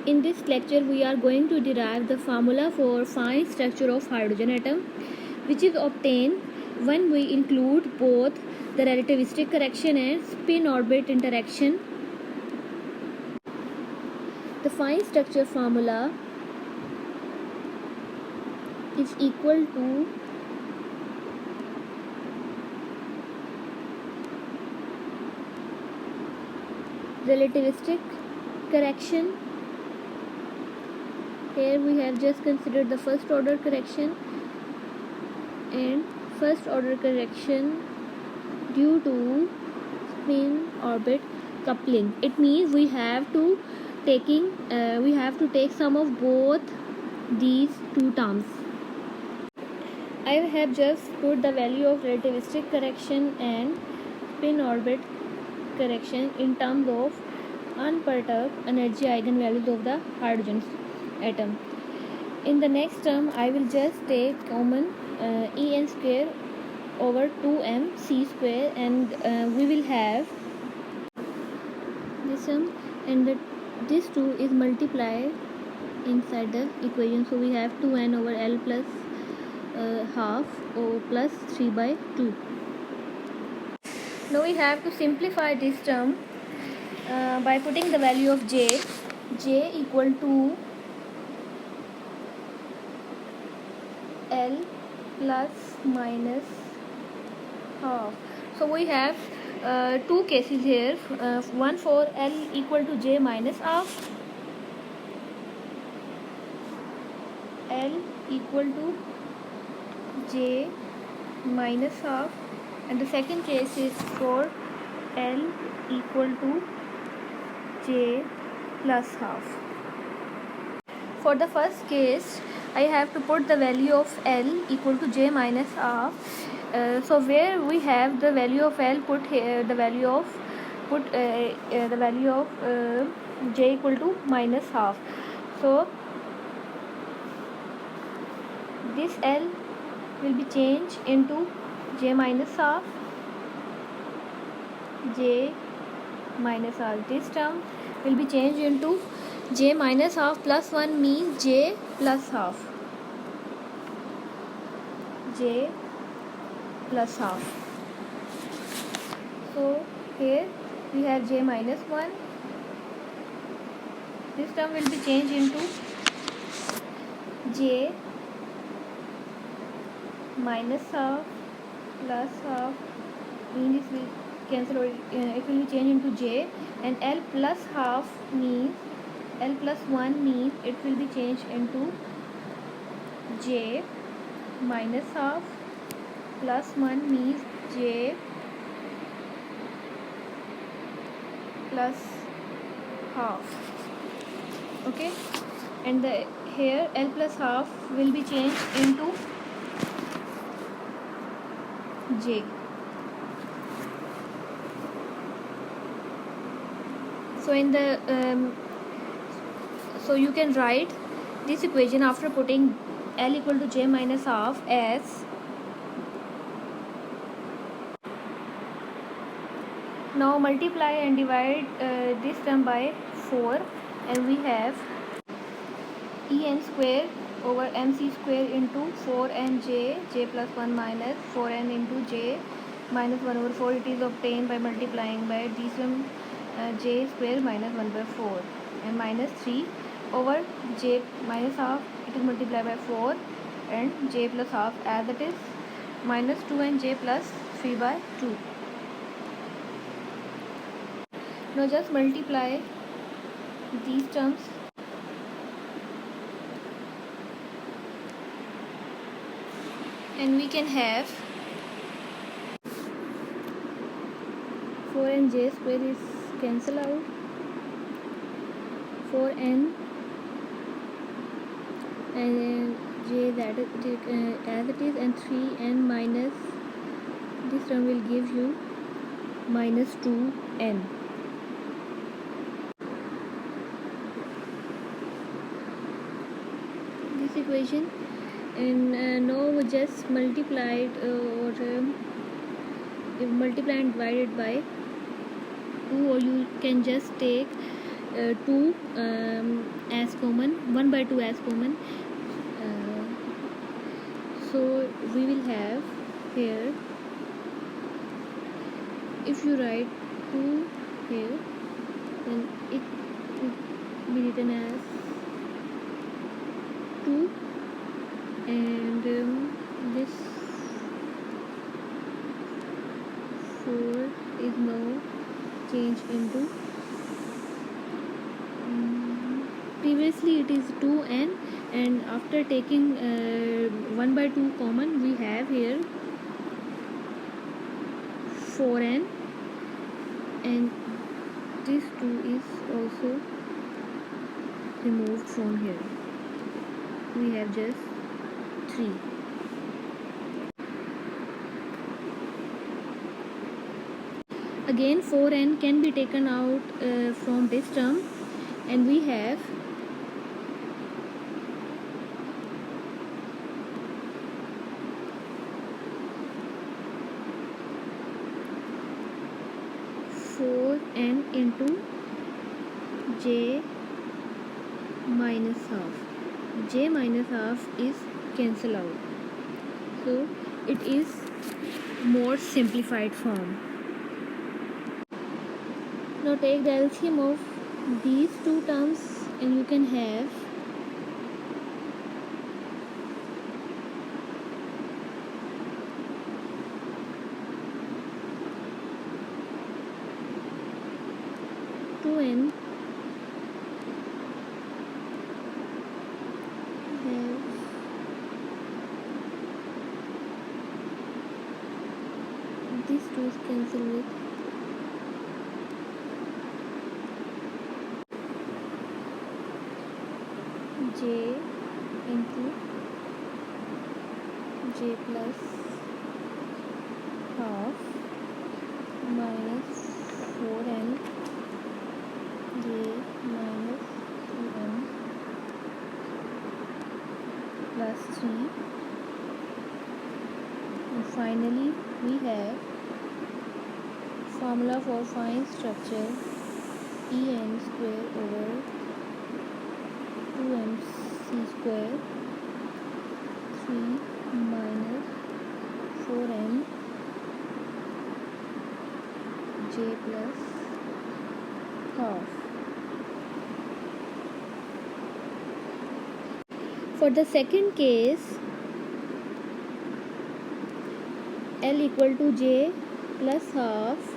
In this lecture, we are going to derive the formula for fine structure of hydrogen atom, which is obtained when we include both the relativistic correction and spin orbit interaction. The fine structure formula is equal to relativistic correction. Here we have just considered the first order correction, and first order correction due to spin orbit coupling. It means we have to take sum of both these two terms. I have just put the value of relativistic correction and spin orbit correction in terms of unperturbed energy eigenvalues of the hydrogen atom. In the next term, I will just take common En square over 2m c square, and we will have this term, and this 2 is multiplied inside the equation, so we have 2n over L plus half or plus 3 by 2. Now we have to simplify this term by putting the value of j equal to L plus minus half. So we have two cases here, one for L equal to j minus half, L equal to j minus half, and the second case is for L equal to j plus half. For the first case, I have to put the value of L equal to j minus half. So where we have the value of L, put here the value of j equal to minus half. So this L will be changed into j minus half, j minus half. This term will be changed into j minus half plus 1 means j plus half, j plus half. So here we have j minus 1. This term will be changed into j minus half plus half, means this will cancel, or it will be changed into j, and L plus half means L plus 1 means it will be changed into j minus half plus 1 means j plus half. Okay, and here L plus half will be changed into j. So in the so you can write this equation after putting L equal to j minus half as, now multiply and divide this term by 4, and we have En square over mc square into 4n j plus 1 minus 4n into j minus 1 over 4. It is obtained by multiplying by this one j square minus 1 by 4, and minus 3 over j minus half, it is multiplied by 4, and j plus half as it is, minus 2 and j plus 3 by 2. Now just multiply these terms, and we can have 4 and j square is cancel out, 4n and j that as it is, and 3n minus this term will give you minus 2n. This equation, and now we just multiplied multiply and divide it by 2, or you can just take 2 as common, 1/2 as common. So we will have here, if you write 2 here, then it will be written as 2, and this 4 is now changed into previously it is 2n, and after taking 1/2 common, we have here 4n, and this 2 is also removed from here. We have just 3. Again 4n can be taken out from this term, and we have 4n into j minus half. J minus half is cancel out, so it is more simplified form. Now take the LCM of these two terms, and you can have 2n these two is cancelled with j into j plus half minus 4n j minus 2n plus 3, and finally we have formula for fine structure En square over 2mc square 3 minus 4n j plus half. For the second case, L equal to j plus half,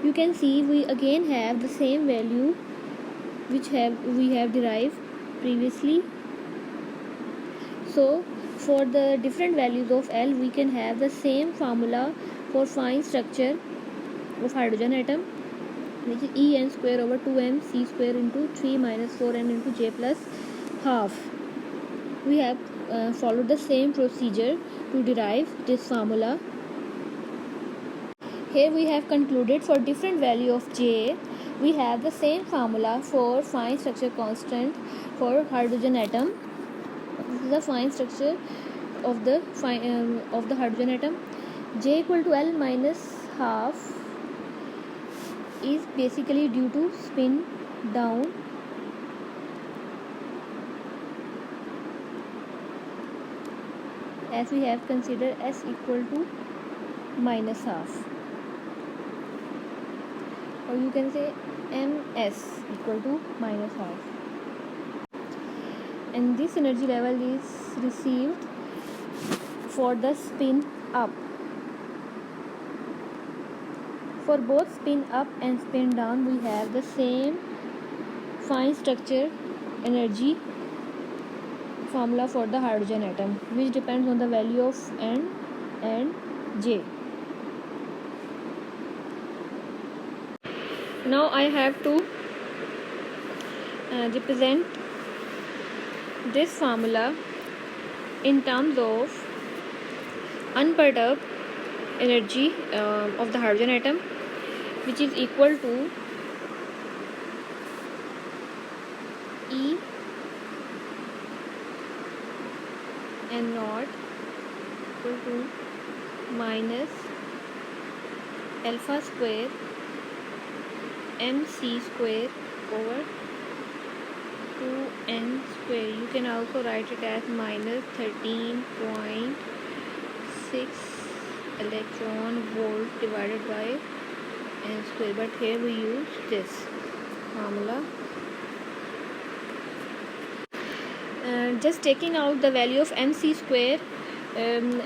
you can see we again have the same value which we have derived previously. So for the different values of L, we can have the same formula for fine structure of hydrogen atom, which is En square over 2mc square into 3 minus 4n into j plus half. We have followed the same procedure to derive this formula. Here we have concluded for different value of J, we have the same formula for fine structure constant for hydrogen atom. This is the fine structure of the hydrogen atom. J equal to L minus half is basically due to spin down. As we have considered S equal to minus half, or you can say ms equal to minus half, and this energy level is received for the spin up. For both spin up and spin down, we have the same fine structure energy formula for the hydrogen atom, which depends on the value of N and J. Now I have to represent this formula in terms of unperturbed energy of the hydrogen atom, which is equal to E n naught equal to minus alpha square mc square over 2n square. You can also write it as minus 13.6 electron volt divided by n square, but here we use this formula. Just taking out the value of mc square and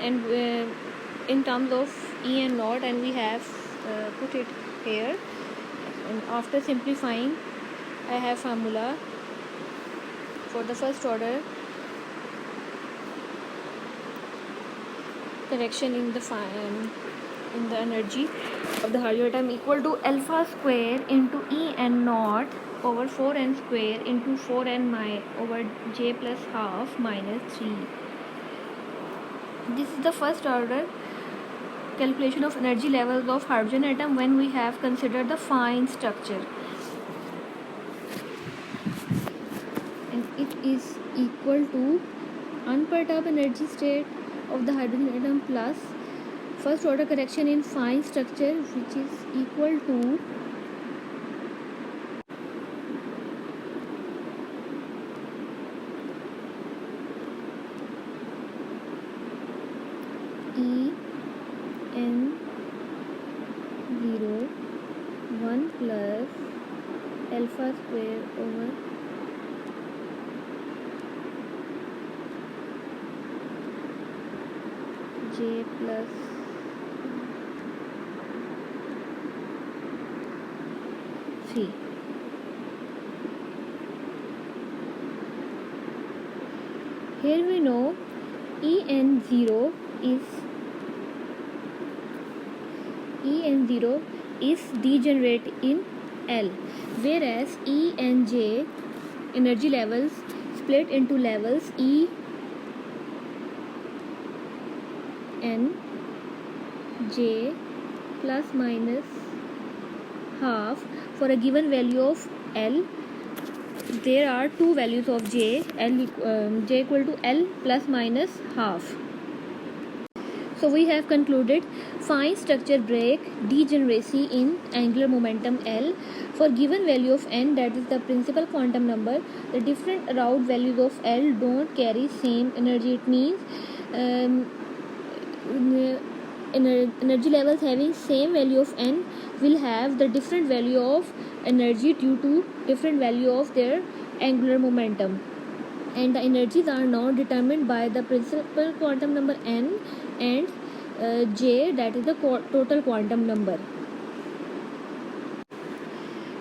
in terms of E and naught, and we have put it here, and after simplifying I have formula for the first order correction in the energy of the hydrogen atom equal to alpha square into E n naught over 4n square into 4n over j plus half minus 3. This is the first order calculation of energy levels of hydrogen atom when we have considered the fine structure, and it is equal to unperturbed energy state of the hydrogen atom plus first order correction in fine structure, which is equal to E n 0 1 plus alpha square over j plus c. Here we know En0 is degenerate in L, whereas E and J energy levels split into levels E n j plus minus half. For a given value of L, there are two values of j equal to L plus minus half. So we have concluded fine structure break degeneracy in angular momentum L for given value of n, that is the principal quantum number. The different around values of L don't carry same energy. It means energy levels having same value of n will have the different value of energy due to different value of their angular momentum, and the energies are now determined by the principal quantum number n and j, that is the total quantum number.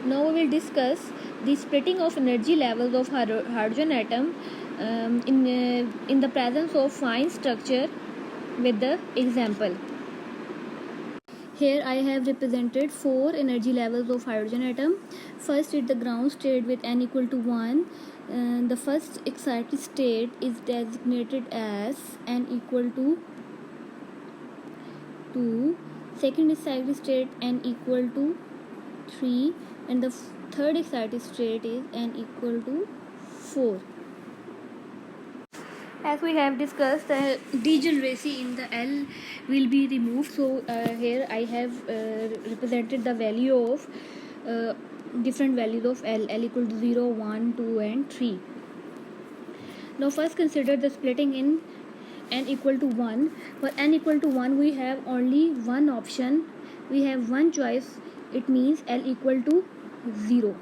Now we will discuss the splitting of energy levels of hydrogen atom in the presence of fine structure with the example. Here I have represented 4 energy levels of hydrogen atom. First is the ground state with n equal to 1. The first excited state is designated as n equal to 2. Second excited state n equal to 3, and the third excited state is n equal to 4. As we have discussed, the degeneracy in the L will be removed. So here I have represented the value of different values of L equal to 0, 1, 2 and 3. Now first consider the splitting in n equal to 1. For n equal to 1 we have only one option, we have one choice. It means L equal to 0.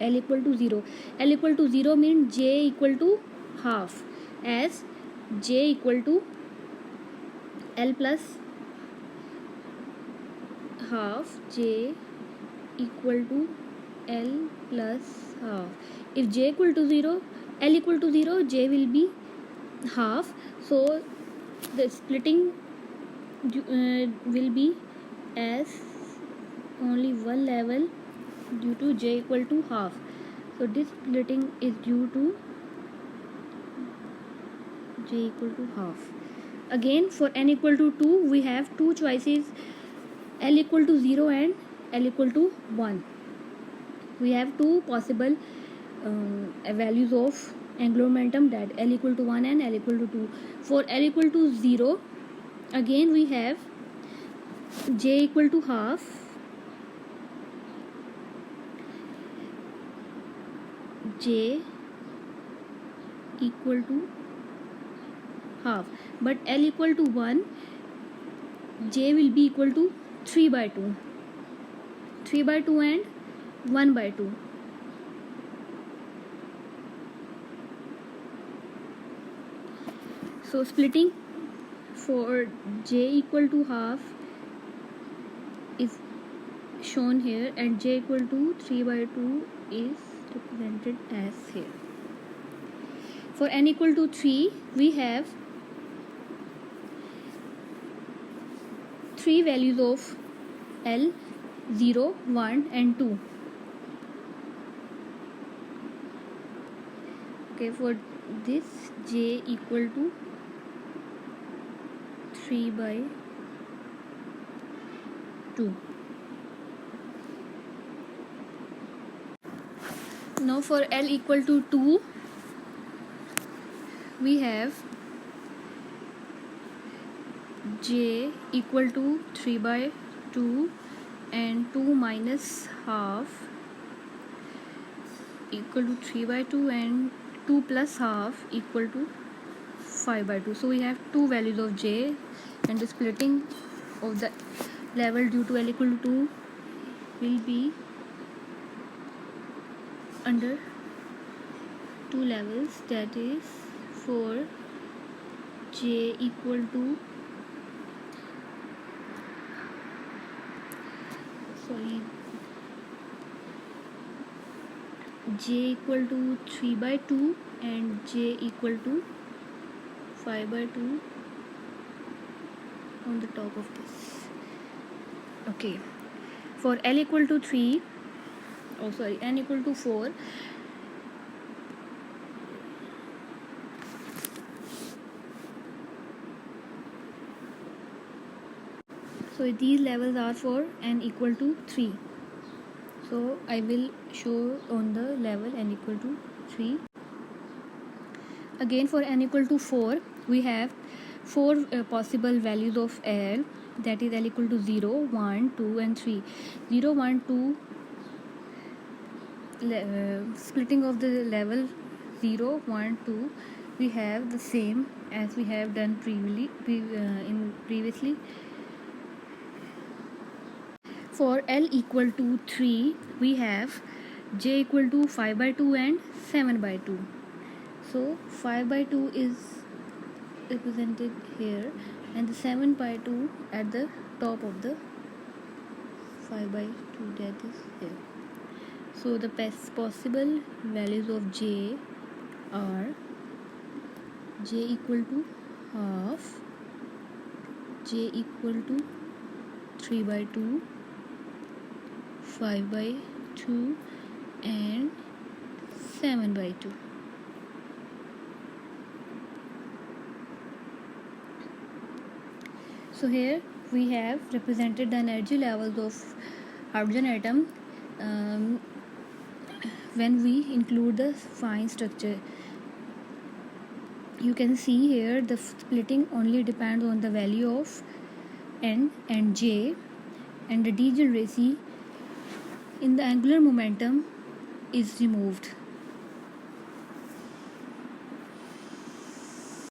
L equal to 0. L equal to 0 means J equal to half, as J equal to L plus half, J equal to L plus half. If J equal to 0, L equal to 0, J will be half. So the splitting will be as only one level due to J equal to half. So this splitting is due to J equal to half. Again, for n equal to 2 we have two choices, L equal to 0 and L equal to 1. We have two possible values of angular momentum, that L equal to 1 and L equal to 2. For L equal to 0, again we have J equal to half J equal to half, but L equal to 1, J will be equal to 3 by 2. 3 by 2 and 1 by 2. So splitting for J equal to half is shown here, and J equal to 3 by 2 is represented as here. For N equal to 3, we have 3 values of L, 0, 1 and 2. Okay, for this J equal to 3 by 2. Now for L equal to 2, we have J equal to 3 by 2 and 2 minus half equal to 3 by 2 and 2 plus half equal to 5 by 2. So we have two values of J, and the splitting of the level due to L equal to 2 will be under two levels, that is for J equal to J equal to 3 by 2 and J equal to 5 by 2 on the top of this. Okay, for L equal to 3, N equal to 4, so these levels are for N equal to 3. So I will show on the level N equal to 3. Again for N equal to 4, we have 4 possible values of L, that is L equal to 0, 1, 2 and 3. 0, 1, 2, splitting of the level 0, 1, 2, we have the same as we have done previously. For L equal to 3, we have J equal to 5 by 2 and 7 by 2. So 5 by 2 is represented here, and the 7 by 2 at the top of the 5 by 2, that is here. So the possible values of J are J equal to half, J equal to 3 by 2, 5 by 2 and 7 by 2. So here we have represented the energy levels of hydrogen atom when we include the fine structure. You can see here the splitting only depends on the value of N and J, and the degeneracy in the angular momentum is removed.